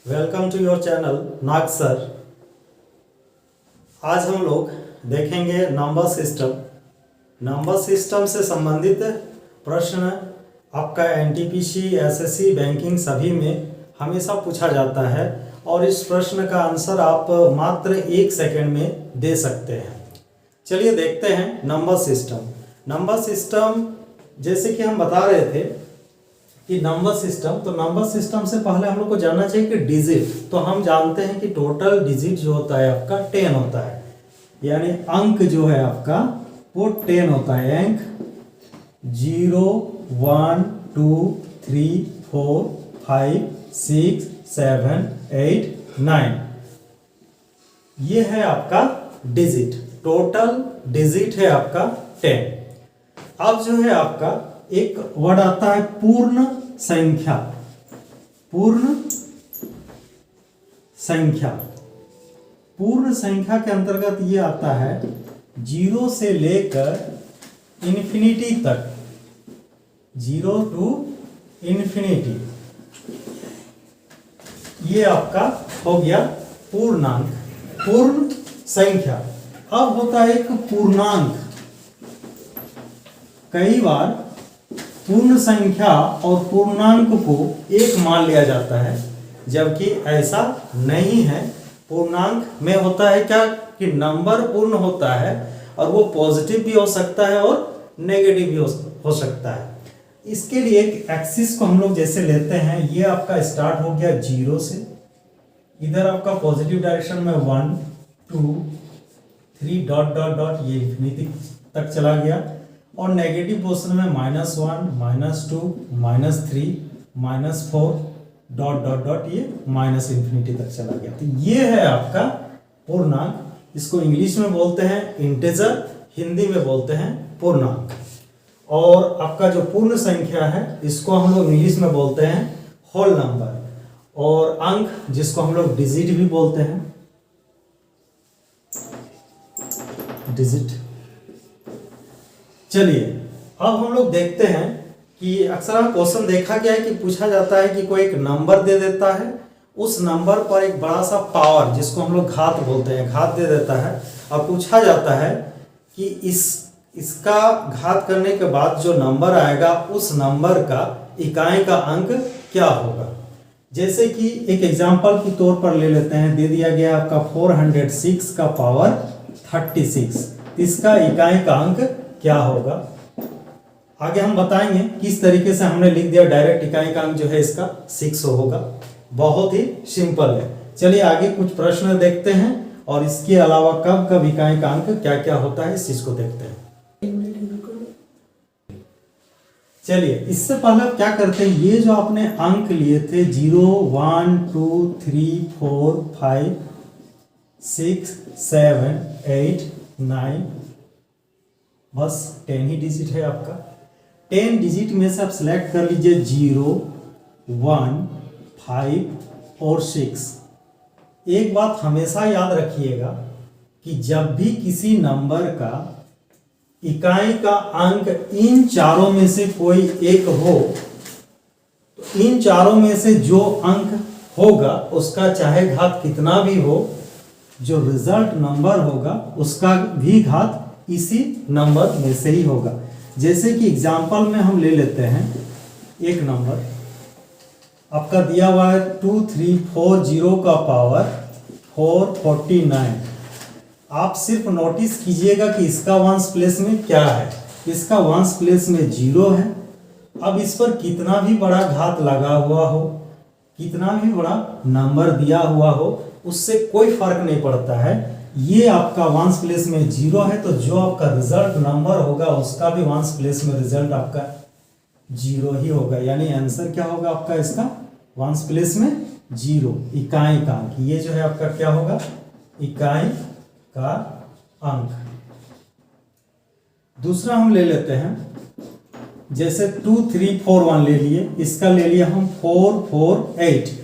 Welcome to your channel Nag sir. आज हम लोग देखेंगे नंबर सिस्टम। नंबर सिस्टम से संबंधित प्रश्न आपका एनटीपीसी, एसएससी, बैंकिंग सभी में हमेशा पूछा जाता है और इस प्रश्न का आंसर आप मात्र 1 सेकंड में दे सकते हैं। चलिए देखते हैं नंबर सिस्टम। नंबर सिस्टम जैसे कि हम बता रहे थे कि नंबर सिस्टम से पहले हम लोग को जानना चाहिए कि डिजिट। तो हम जानते हैं कि टोटल डिजिट जो होता है आपका 10 होता है, यानी अंक जो है आपका वो 10 होता है। अंक 0 1 2 3 4 5 6 7 8 9, ये है आपका डिजिट। टोटल डिजिट है आपका 10। अब जो है आपका एक वर्ड आता है पूर्ण संख्या। पूर्ण संख्या, पूर्ण संख्या के अंतर्गत ये आता है 0 से लेकर इन्फिनिटी तक, 0 टू इन्फिनिटी, ये आपका हो गया पूर्णांक, पूर्ण संख्या। अब होता है एक पूर्णांक। कई बार पूर्ण संख्या और पूर्णांक को एक मान लिया जाता है, जबकि ऐसा नहीं है। पूर्णांक में होता है क्या कि नंबर पूर्ण होता है और वो पॉजिटिव भी हो सकता है और नेगेटिव भी हो सकता है। इसके लिए एक एक्सिस को हम लोग जैसे लेते हैं, ये आपका स्टार्ट हो गया 0 से, इधर आपका पॉजिटिव डायरेक्शन में 1 2 3 डॉट डॉट डॉट, ये इन्फिनिटी तक चला गया, और नेगेटिव पोर्शन में -1 -2 -3 -4 डॉट डॉट डॉट, ये माइनस इन्फिनिटी तक चला गया। तो ये है आपका पूर्णांक। इसको इंग्लिश में बोलते हैं इंटीजर, हिंदी में बोलते हैं पूर्णांक। और आपका जो पूर्ण संख्या है इसको हम लोग इंग्लिश में बोलते हैं होल नंबर, और अंक जिसको हम लोग डिजिट भी बोलते हैं, डिजिट। चलिए अब हम लोग देखते हैं कि अक्सर क्वेश्चन देखा गया है कि पूछा जाता है कि कोई एक नंबर दे देता है, उस नंबर पर एक बड़ा सा पावर जिसको हम लोग घात बोलते हैं, घात दे देता है, और पूछा जाता है कि इसका घात करने के बाद जो नंबर आएगा उस नंबर का इकाई का अंक क्या होगा। जैसे कि एक एग्जांपल के तौर पर ले लेते हैं, दे दिया गया आपका 406 का पावर 36, इसका इकाई का अंक क्या होगा। आगे हम बताएंगे किस तरीके से हमने लिख दिया। डायरेक्ट इकाई का अंक जो है इसका 6 होगा। बहुत ही सिंपल है। चलिए आगे कुछ प्रश्न देखते हैं और इसके अलावा कब कब इकाई का अंक क्या क्या होता है इस चीज को देखते हैं। चलिए इससे पहले आप क्या करते हैं, ये जो आपने अंक लिए थे 0 1 2 3 4 5 6 7 8 9, बस 10 ही डिजिट है आपका। 10 डिजिट में से आप सिलेक्ट कर लीजिए 0 1 5 और 6। एक बात हमेशा याद रखिएगा कि जब भी किसी नंबर का इकाई का अंक इन चारों में से कोई एक हो, तो इन चारों में से जो अंक होगा उसका चाहे घात कितना भी हो, जो रिजल्ट नंबर होगा उसका भी घात इसी नंबर में से ही होगा। जैसे कि एग्जांपल में हम ले लेते हैं एक नंबर आपका दिया हुआ है 2340 का पावर 449। आप सिर्फ नोटिस कीजिएगा कि इसका वंस प्लेस में क्या है, इसका वंस प्लेस में 0 है। अब इस पर कितना भी बड़ा घात लगा हुआ हो, कितना भी बड़ा नंबर दिया हुआ हो, उससे कोई फर्क नहीं पड़ता है। ये आपका वंस प्लेस में 0 है, तो जो आपका रिजल्ट नंबर होगा उसका भी वंस प्लेस में रिजल्ट आपका 0 ही होगा। यानी आंसर क्या होगा आपका इसका, वंस प्लेस में 0, इकाई का अंक। ये जो है आपका क्या होगा, इकाई का अंक। दूसरा हम ले लेते हैं, जैसे 2341 ले लिए, इसका ले लिया हम 448।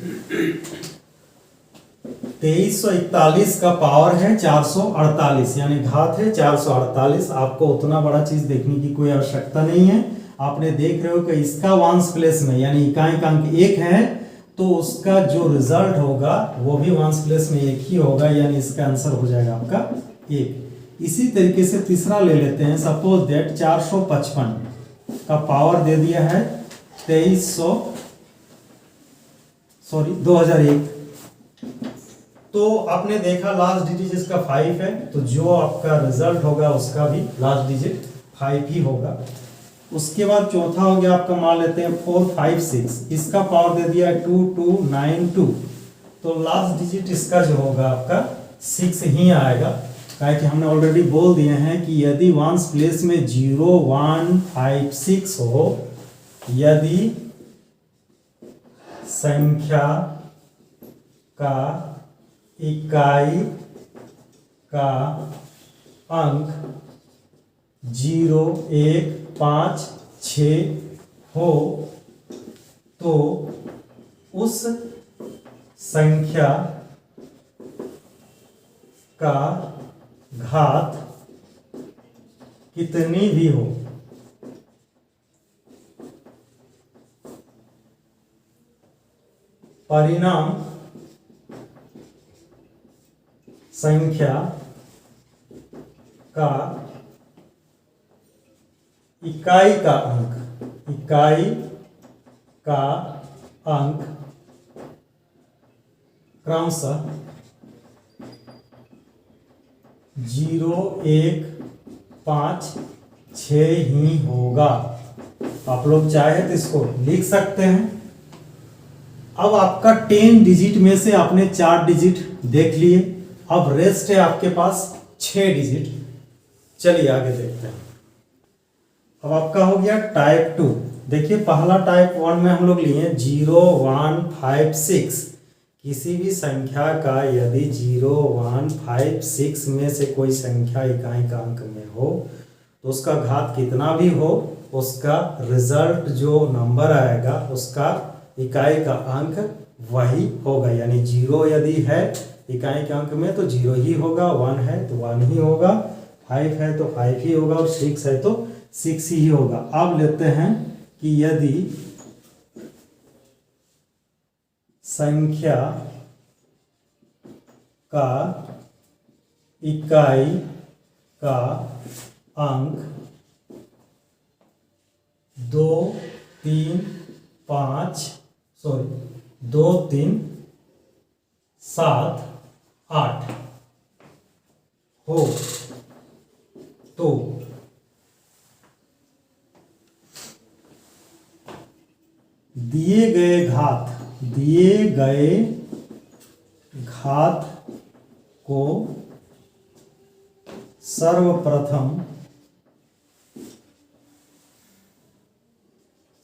2341 का पावर है 448, यानी घात है 448। आपको उतना बड़ा चीज देखने की कोई आवश्यकता नहीं है। आपने देख रहे हो कि इसका वंस प्लेस में यानी इकाई का अंक 1 है, तो उसका जो रिजल्ट होगा वो भी वंस प्लेस में एक ही होगा, यानी इसका आंसर हो जाएगा आपका एक। इसी तरीके से तीसरा ले लेते हैं। सपोज दैट 455 का पावर दे दिया है 2001। तो आपने देखा लास्ट डिजिट इसका 5 है, तो जो आपका रिजल्ट होगा उसका भी लास्ट डिजिट 5 ही होगा। उसके बाद चौथा हो गया आपका, मान लेते हैं 456, इसका पावर दे दिया है 2292, तो लास्ट डिजिट इसका जो होगा आपका 6 ही आएगा। काहे कि हमने ऑलरेडी बोल दिए हैं कि यदि वंस प्लेस में 0156 हो, यदि संख्या का इकाई का अंक 0 1 5 6 हो, तो उस संख्या का घात कितनी भी हो, परिणाम संख्या का इकाई का अंक क्रमशः 0 1 5 6 ही होगा। आप लोग चाहे तो इसको लिख सकते हैं। अब आपका 10 डिजिट में से आपने 4 डिजिट देख लिए, अब रेस्ट है आपके पास 6 डिजिट। चलिए आगे देखते हैं। अब आपका हो गया टाइप 2। देखिए पहला टाइप 1 में हम लोग लिए 0 1 5 6। किसी भी संख्या का यदि 0 1 5 6 में से कोई संख्या इकाई का अंक में हो, तो उसका घात कितना भी हो, उसका रिजल्ट जो नंबर आएगा उसका इकाई का अंक वही होगा। यानी 0 यदि है इकाई के अंक में तो 0 ही होगा, 1 है तो 1 ही होगा, 5 है तो 5 ही होगा, और 6 है तो 6 ही होगा। अब लेते हैं कि यदि संख्या का इकाई का अंक 2 3 7 8 हो, तो दिए गए घात को सर्वप्रथम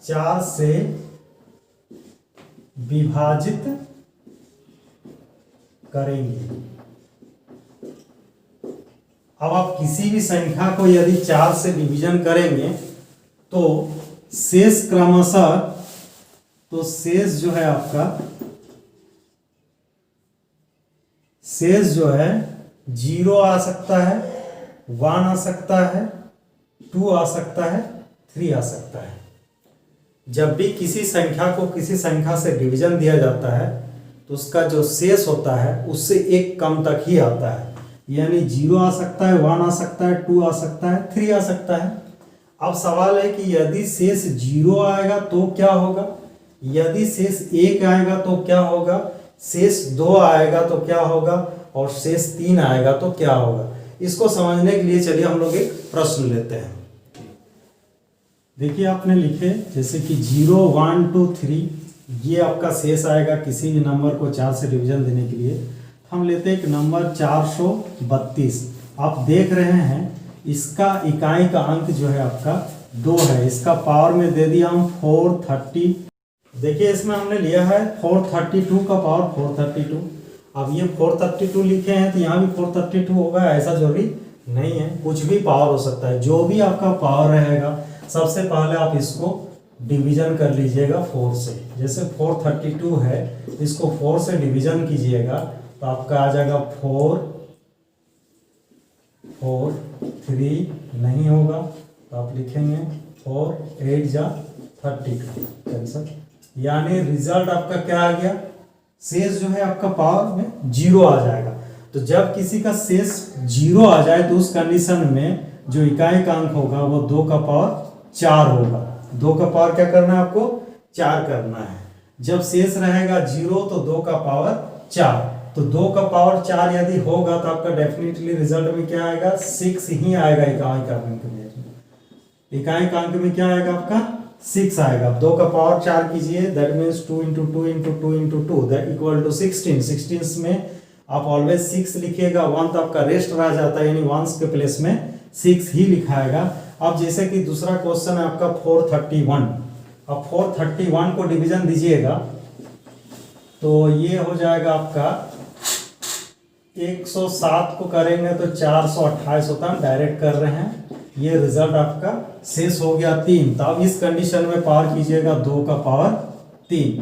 4 से विभाजित करेंगे। अब आप किसी भी संख्या को यदि 4 से डिवीजन करेंगे तो शेष क्रमशः, तो शेष जो है आपका, शेष जो है 0 आ सकता है, 1 आ सकता है, 2 आ सकता है, 3 आ सकता है। जब भी किसी संख्या को किसी संख्या से डिवीजन दिया जाता है तो उसका जो शेष होता है उससे एक कम तक ही आता है। यानी 0 आ सकता है, 1 आ सकता है, 2 आ सकता है, 3 आ सकता है। अब सवाल है कि यदि शेष 0 आएगा तो क्या होगा, यदि शेष 1 आएगा तो क्या होगा, शेष 2 आएगा तो क्या होगा, और शेष 3 आएगा तो क्या होगा। इसको समझने के लिए चलिए हम लोग एक प्रश्न लेते हैं। देखिए आपने लिखे जैसे कि 0 1 2 3, ये आपका शेष आएगा किसी भी नंबर को 4 से डिवीजन देने के लिए। हम लेते हैं एक नंबर 432। आप देख रहे हैं इसका इकाई का अंक जो है आपका 2 है, इसका पावर में दे दिया हम 430। देखिए इसमें हमने लिया है 432 का पावर 432। अब ये 432 लिखे हैं तो यहाँ भी 432 होगा, ऐसा जरूरी नहीं है, कुछ भी पावर हो सकता है। जो भी आपका पावर रहेगा सबसे पहले आप इसको डिवीजन कर लीजिएगा 4 से। जैसे 432 है, इसको 4 से डिवीजन कीजिएगा तो आपका आ जाएगा 4 4 3 नहीं होगा तो आप लिखेंगे 4 8 जा 32 कैंसर। यानी रिजल्ट आपका क्या आ गया, शेष जो है आपका पावर में 0 आ जाएगा। तो जब किसी का शेष 0 आ जाए तो उस कंडीशन में जो इकाई का अंक होगा वो 2 का पावर 4 होगा। 2 का पावर क्या करना है आपको, 4 करना है। जब शेष रहेगा 0 तो 2 का पावर 4, तो 2 का पावर 4 यदि होगा तो आपका डेफिनेटली रिजल्ट में क्या आएगा, 6 ही आएगा। इकाई का अंक में, इकाई का अंक में क्या आएगा आपका 6 आएगा। 2 का पावर 4 कीजिए, that means 2 into 2 into 2 into 2 that equal to 16। 16 में आप ऑलवेज 6 लिखिएगा, 1 तो आपका रेस्ट रह जाता है, यानी 1 के प्लेस में 6 ही लिखाएगा। अब जैसे कि दूसरा क्वेश्चन है आपका 431। अब 431 को डिवीजन दीजिएगा तो ये हो जाएगा आपका 107 को करेंगे तो 428 होता है, डायरेक्ट कर रहे हैं। ये रिजल्ट आपका शेष हो गया 3। तो अब इस कंडीशन में पावर कीजिएगा 2 का पावर 3।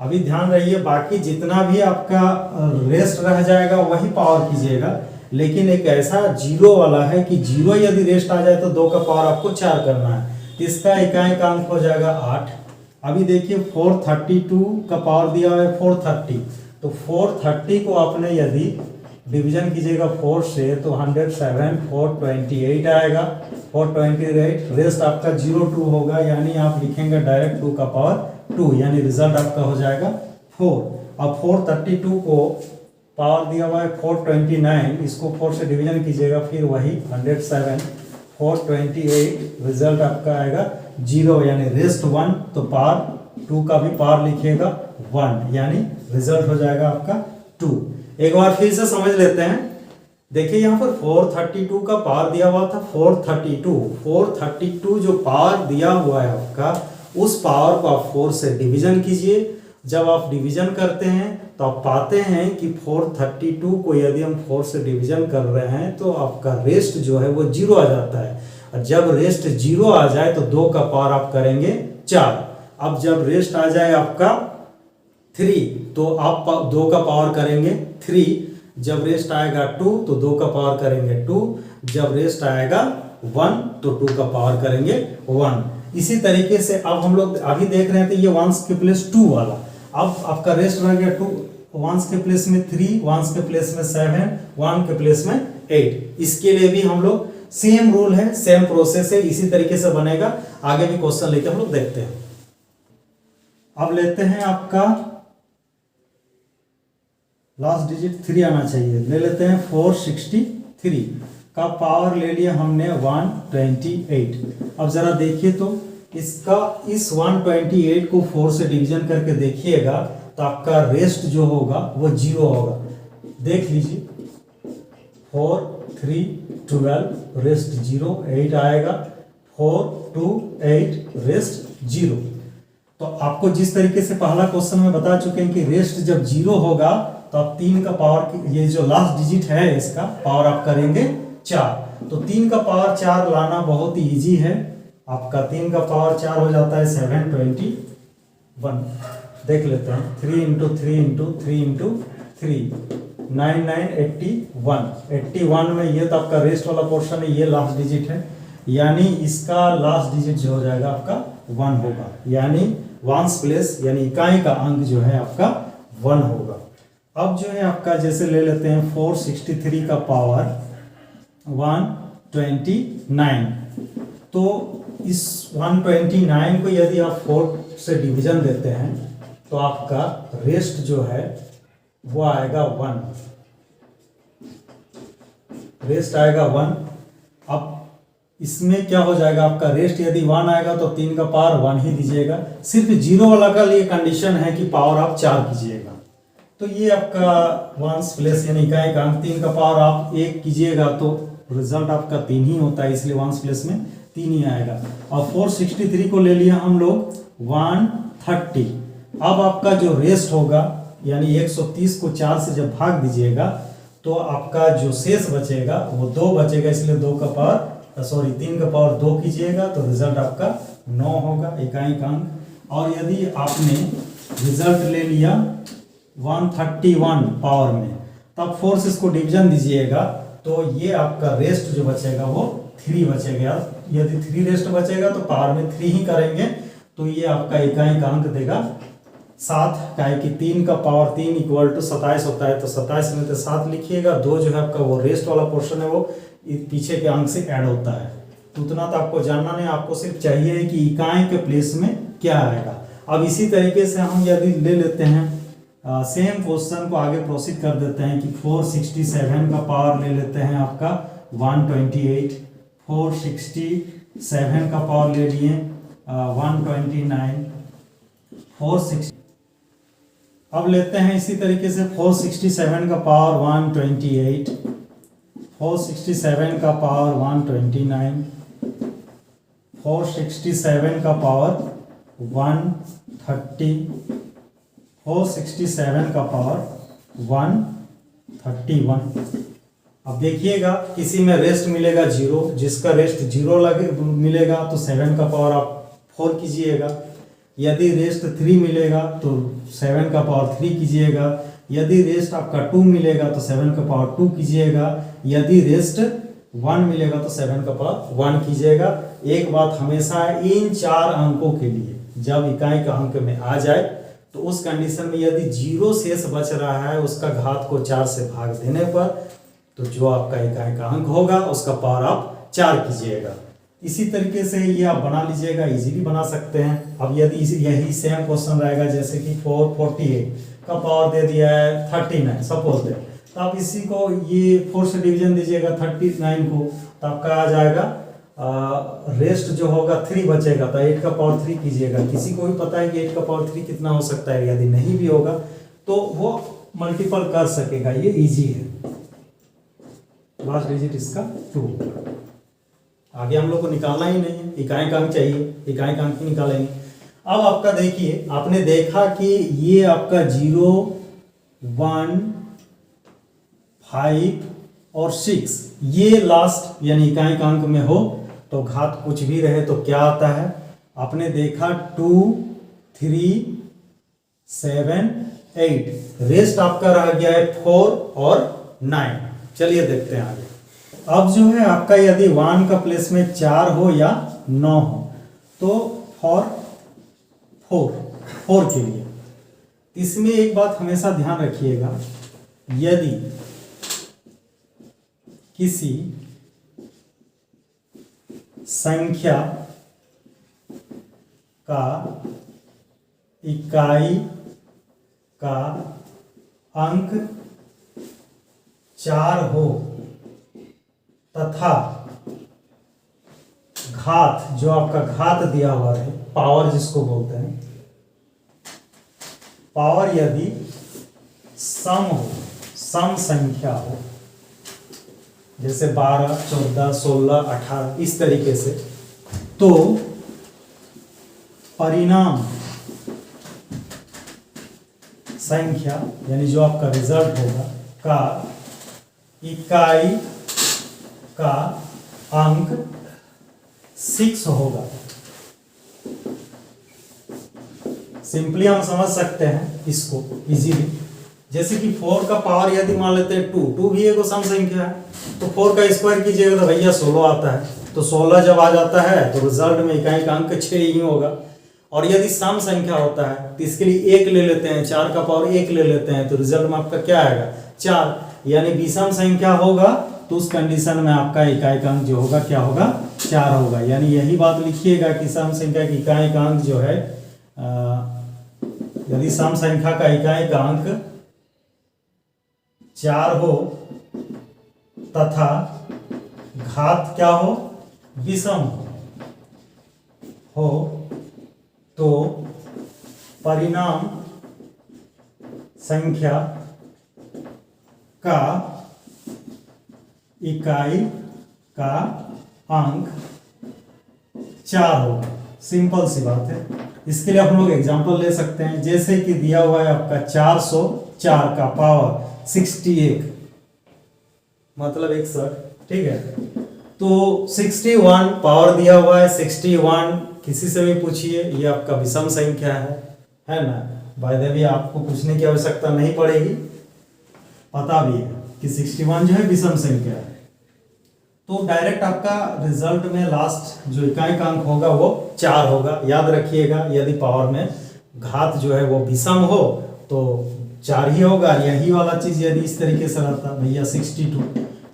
अभी ध्यान रहिए, बाकी जितना भी आपका रेस्ट रह जाएगा वही पावर कीजिएगा, लेकिन एक ऐसा 0 वाला है कि 0 यदि रेस्ट आ जाए तो 2 का पावर आपको 4 करना है। तो इसका इकाई का अंक हो जाएगा 8। अभी देखिए 432 का पावर दिया है 430, तो 430 को आपने यदि डिवीजन कीजिएगा 4 से तो 107, 428 आएगा। 428 रेस्ट आपका 02 होगा, यानी आप लिखेंगे डायरेक्ट 2 का पावर 2, यानी रिजल्ट आपका हो जाएगा 4। अब 432 को पावर दिया हुआ है 429, इसको 4 से डिवीजन कीजिएगा, फिर वही 107, 428 रिजल्ट आपका आएगा 0, यानी रेस्ट 1, तो पावर 2 का भी पावर लिखिएगा 1, यानी रिजल्ट हो जाएगा आपका 2। एक बार फिर से समझ लेते हैं। देखिए यहाँ पर 432 का पावर दिया हुआ था 432 जो पावर दिया हुआ है आपका, उस पावर को आप 4 से डिवीजन कीजिए। जब आप डिवीजन करते हैं तो आप पाते हैं कि 432 को यदि हम 4 से डिवीजन कर रहे हैं तो आपका रेस्ट जो है वो 0 आ जाता है। और जब रेस्ट 0 आ जाए तो 2 का पावर आप करेंगे 4। अब जब रेस्ट आ जाए आपका 3 तो आप 2 का पावर करेंगे 3। जब रेस्ट आएगा 2 तो 2 का पावर करेंगे 2। जब रेस्ट आएगा 1 तो 2 का पावर करेंगे 1। इसी तरीके से अब हम लोग अभी देख रहे थे ये 1 के प्लेस 2 वाला। अब आपका रेस्ट रह गया 2, 1 के प्लेस में 3, 1 के प्लेस में 7, 1 के प्लेस में 8। इसके लिए भी हम लोग सेम रूल है, सेम प्रोसेस है, इसी तरीके से बनेगा। आगे भी क्वेश्चन लेके हम लोग देखते हैं। अब लेते हैं आपका लास्ट डिजिट 3 आना चाहिए, ले लेते हैं 463 का पावर ले लिया हमने 128। अब जरा देखिए तो इसका इस 128 को 4 से डिवीजन करके देखिएगा तो आपका रेस्ट जो होगा वो 0 होगा। देख लीजिए 4, 3, 12 रेस्ट 0, 8 आएगा, 4, 2, 8 रेस्ट 0। तो आपको जिस तरीके से पहला क्वेश्चन में बता चुके हैं कि रेस्ट जब 0 होगा तो आप 3 का पावर, ये जो लास्ट डिजिट है इसका पावर आप करेंगे 4। तो 3 का पावर 4 लाना बहुत ही ईजी है। आपका 3 का पावर 4 हो जाता है 721। देख लेते हैं 3 इंटू 3 इंटू 3 इंटू 3, 9, 9, 81। 81 में ये तो आपका रेस्ट वाला पोर्शन है, ये लास्ट डिजिट है, यानी इसका लास्ट डिजिट जो हो जाएगा आपका 1 होगा, यानी 1's प्लेस यानी इकाई का अंक जो है आपका 1 होगा। अब जो है आपका जैसे ले लेते हैं 463 का पावर 129, तो इस 129 को यदि आप 4 से डिवीजन देते हैं तो आपका रेस्ट जो है वो आएगा 1, रेस्ट आएगा 1। अब इसमें क्या हो जाएगा आपका रेस्ट यदि 1 आएगा तो 3 का पावर 1 ही दीजिएगा। सिर्फ 0 वाला का लिए कंडीशन है कि पावर आप 4 कीजिएगा। तो ये आपका 1's प्लेस यानी इकाई का अंक, 3 का पावर आप 1 कीजिएगा तो रिजल्ट आपका 3 ही होता है, इसलिए 1's प्लेस में 3 ही आएगा। और 463 को ले लिया हम लोग 130। अब आपका जो रेस्ट होगा यानी 130 को 4 से जब भाग दीजिएगा तो आपका जो शेष बचेगा वो 2 बचेगा, इसलिए 3 का पावर 2 कीजिएगा तो रिजल्ट आपका 9 होगा, इकाई का अंक। और यदि आपने रिजल्ट ले लिया 131 पावर में, तब 4 से इसको डिवीजन दीजिएगा तो ये आपका रेस्ट जो बचेगा वो 3 बचेगा। यदि 3 रेस्ट बचेगा तो पावर में 3 ही करेंगे, तो ये आपका इकाई का अंक देगा 7। काहे कि 3 का पावर 3 इक्वल टू 27 होता है, तो 27 में तो 7 लिखिएगा। 2 जो है आपका वो रेस्ट वाला पोर्शन है, वो पीछे के अंक से ऐड होता है। तो उतना तो आपको जानना नहीं, आपको सिर्फ चाहिए कि इकाई के प्लेस में क्या आएगा। अब इसी तरीके से हम यदि ले लेते हैं सेम क्वेश्चन को आगे प्रोसीड कर देते हैं कि 467 का पावर ले लेते हैं आपका 128, 467 का पावर ले लिए 129, 460। अब लेते हैं इसी तरीके से 467 का पावर 128, 467 का पावर 129, 467 का पावर 130, 467 का पावर 131। अब देखिएगा किसी में रेस्ट मिलेगा 0, जिसका रेस्ट 0 लगे मिलेगा तो 7 का पावर आप 4 कीजिएगा। यदि रेस्ट 3 मिलेगा तो 7 का पावर 3 कीजिएगा। यदि रेस्ट आपका 2 मिलेगा तो 7 का पावर 2 कीजिएगा। यदि रेस्ट 1 मिलेगा तो 7 का पावर 1 कीजिएगा। एक बात हमेशा इन 4 अंकों के लिए जब इकाई का अंक में आ जाए तो उस कंडीशन में यदि 0 शेष बच रहा है उसका घात को 4 से भाग देने पर तो जो आपका इकाई का अंक होगा उसका पावर आप 4 कीजिएगा। इसी तरीके से ये आप बना लीजिएगा, इजीली बना सकते हैं। अब यदि यही सेम क्वेश्चन रहेगा जैसे कि 448 का पावर दे दिया है 39 सपोज दे, तो आप इसी को ये 4 से डिवीजन दीजिएगा 39 को, तो आपका आ जाएगा रेस्ट जो होगा 3 बचेगा तो 8 का पावर 3 कीजिएगा। किसी को भी पता है कि 8 का पावर 3 कितना हो सकता है, यदि नहीं भी होगा तो वो मल्टीपल कर सकेगा, ये इजी है। लास्ट डिजिट इसका 2। आगे हम लोग को निकालना ही नहीं है, इकाई का अंक चाहिए, इकाई का अंक ही निकालेंगे। अब आपका देखिए, आपने देखा कि ये आपका 0, 1, 5 और 6 ये लास्ट यानी इकाई का अंक में हो तो घात कुछ भी रहे तो क्या आता है। आपने देखा 2, 3, 7, 8, रेस्ट आपका रह गया है 4 और 9। चलिए देखते हैं आगे। अब जो है आपका यदि 1 का प्लेस में 4 हो या 9 हो तो फॉर 4 के लिए इसमें एक बात हमेशा ध्यान रखिएगा, यदि किसी संख्या का इकाई का अंक 4 हो तथा घात जो आपका घात दिया हुआ है, पावर जिसको बोलते हैं, पावर यदि सम हो, सम संख्या हो जैसे 12, 14, 16, 18 इस तरीके से, तो परिणाम संख्या यानी जो आपका रिजल्ट होगा का इकाई का अंक 6 होगा। सिंपली हम समझ सकते हैं इसको इजीली, जैसे कि 4 का पावर यदि मान लेते हैं 2 भी एक सम संख्या है तो 4 का स्क्वायर कीजिएगा तो भैया 16 आता है, तो 16 जब आ जाता है तो रिजल्ट में इकाई का अंक 6 ही होगा। और यदि सम संख्या होता है तो इसके लिए 1 ले लेते हैं, 4 का पावर 1 ले लेते हैं तो रिजल्ट में आपका क्या आएगा 4, यानी विषम संख्या होगा तो उस कंडीशन में आपका इकाई का अंक जो होगा क्या होगा 4 होगा। यानी यही बात लिखिएगा कि सम संख्या की इकाई का अंक जो है यदि सम संख्या का इकाई का अंक 4 हो तथा घात क्या हो विषम हो तो परिणाम संख्या का इकाई का अंक 4 होगा। सिंपल सी बात है। इसके लिए आप लोग एग्जांपल ले सकते हैं, जैसे कि दिया हुआ है आपका 404 का पावर 61 मतलब 61, ठीक है। तो 61 पावर दिया हुआ है 61, किसी से भी पूछिए ये आपका विषम संख्या है ना। बाय द वे आपको पूछने की आवश्यकता नहीं पड़ेगी, पता भी है कि 61 जो है विषम संख्या है। तो डायरेक्ट आपका रिजल्ट में लास्ट जो इकाई अंक होगा वो 4 होगा। याद रखिएगा, यदि पावर में घात जो है वो विषम हो तो 4 ही होगा। यही वाला चीज यदि इस तरीके से रहता भैया 62,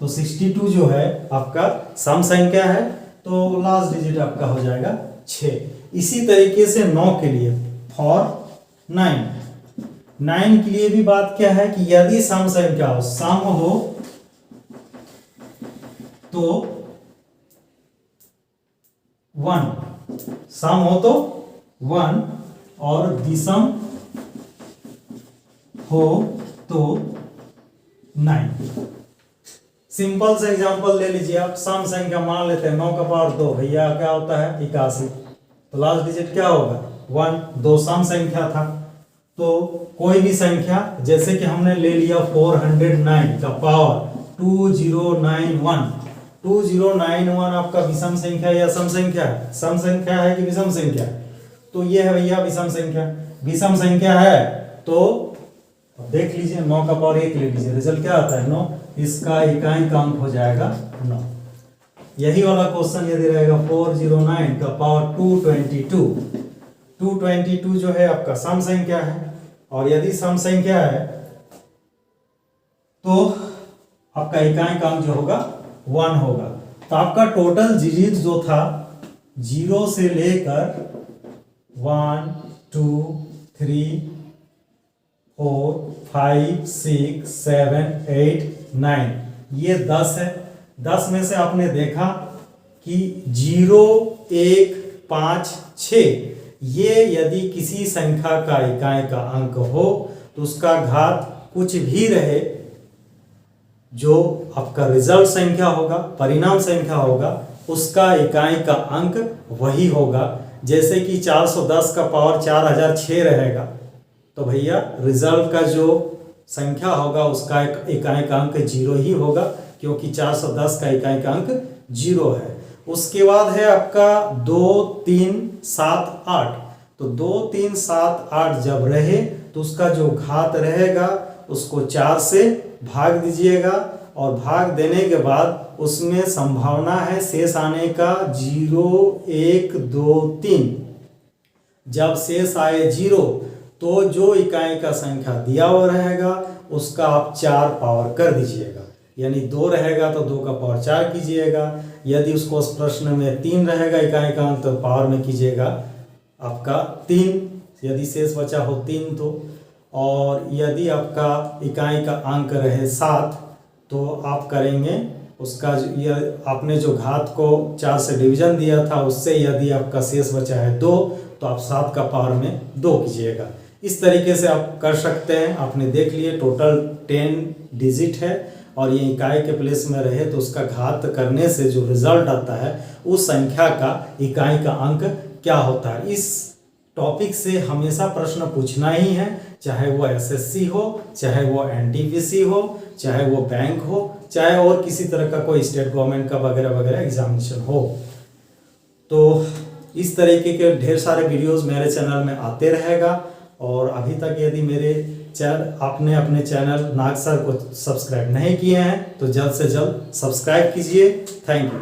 तो 62 जो है आपका सम संख्या है, तो लास्ट डिजिट आपका हो जाएगा 6। इसी तरीके से 9 के लिए फॉर 9 के लिए भी बात क्या है कि यदि सम संख्या हो, सम हो तो 1, सम हो तो 1 और विषम हो तो 9। सिंपल से एग्जांपल ले लीजिए आप। सम संख्या मान लेते हैं 9 का पावर 2, भैया क्या होता है 81, तो लास्ट डिजिट क्या होगा 1। 2 सम संख्या था, तो कोई भी संख्या जैसे कि हमने ले लिया 409 का पावर 2091, 2091 आपका विषम संख्या या सम संख्या है? सम संख्या है कि विषम संख्या है? तो ये है भैया विषम संख्या। विषम संख्या है तो देख लीजिए 9 का पावर 1 ले लीजिए, रिजल्ट क्या आता है 9, इसका इकाई अंक हो जाएगा 9। यही वाला क्वेश्चन यदि रहेगा 409 का पावर 222, 222 जो है आपका सम संख्या है, और यदि सम संख्या है तो आपका इकाई अंक जो होगा 1 होगा। तो आपका टोटल डिजिट जो था 0 से लेकर 1 2 3 4 5 6 7 8 9 ये 10 है। 10 में से आपने देखा कि 0 1 5 6 ये यदि किसी संख्या का इकाई का अंक हो तो उसका घात कुछ भी रहे, जो आपका रिजल्ट संख्या होगा, परिणाम संख्या होगा, उसका इकाई का अंक वही होगा। जैसे कि 410 का पावर 4006 रहेगा, तो भैया रिजल्ट का जो संख्या होगा उसका इकाई का अंक 0 ही होगा, क्योंकि 410 का इकाई का अंक 0 है। उसके बाद है आपका 2 3 7 8, तो 2 3 7 8 जब रहे तो उसका जो घात रहेगा उसको 4 से भाग दीजिएगा, और भाग देने के बाद उसमें संभावना है शेष आने का 0 1 2 3। जब शेष आए 0 तो जो इकाई का संख्या दिया हुआ रहेगा उसका आप 4 पावर कर दीजिएगा, यानी 2 रहेगा तो 2 का पावर 4 कीजिएगा। यदि उसको उस प्रश्न में 3 रहेगा इकाई का अंक, तो पावर में कीजिएगा आपका 3, यदि शेष बचा हो 3 तो। और यदि आपका इकाई का अंक रहे 7 तो आप करेंगे उसका आपने जो घात को 4 से डिवीजन दिया था उससे यदि आपका शेष बचा है 2 तो आप 7 का पावर में 2 कीजिएगा। इस तरीके से आप कर सकते हैं। आपने देख लिए टोटल 10 डिजिट है, और ये इकाई के प्लेस में रहे तो उसका घात करने से जो रिजल्ट आता है उस संख्या का इकाई का अंक क्या होता है। इस टॉपिक से हमेशा प्रश्न पूछना ही है, चाहे वो एसएससी हो, चाहे वो एनटीपीसी हो, चाहे वो बैंक हो, चाहे और किसी तरह का कोई स्टेट गवर्नमेंट का वगैरह वगैरह एग्जामिनेशन हो। तो इस तरीके के ढेर सारे वीडियोस मेरे चैनल में आते रहेगा। और अभी तक यदि मेरे आपने अपने चैनल नाग सर को सब्सक्राइब नहीं किए हैं तो जल्द से जल्द सब्सक्राइब कीजिए। Thank you.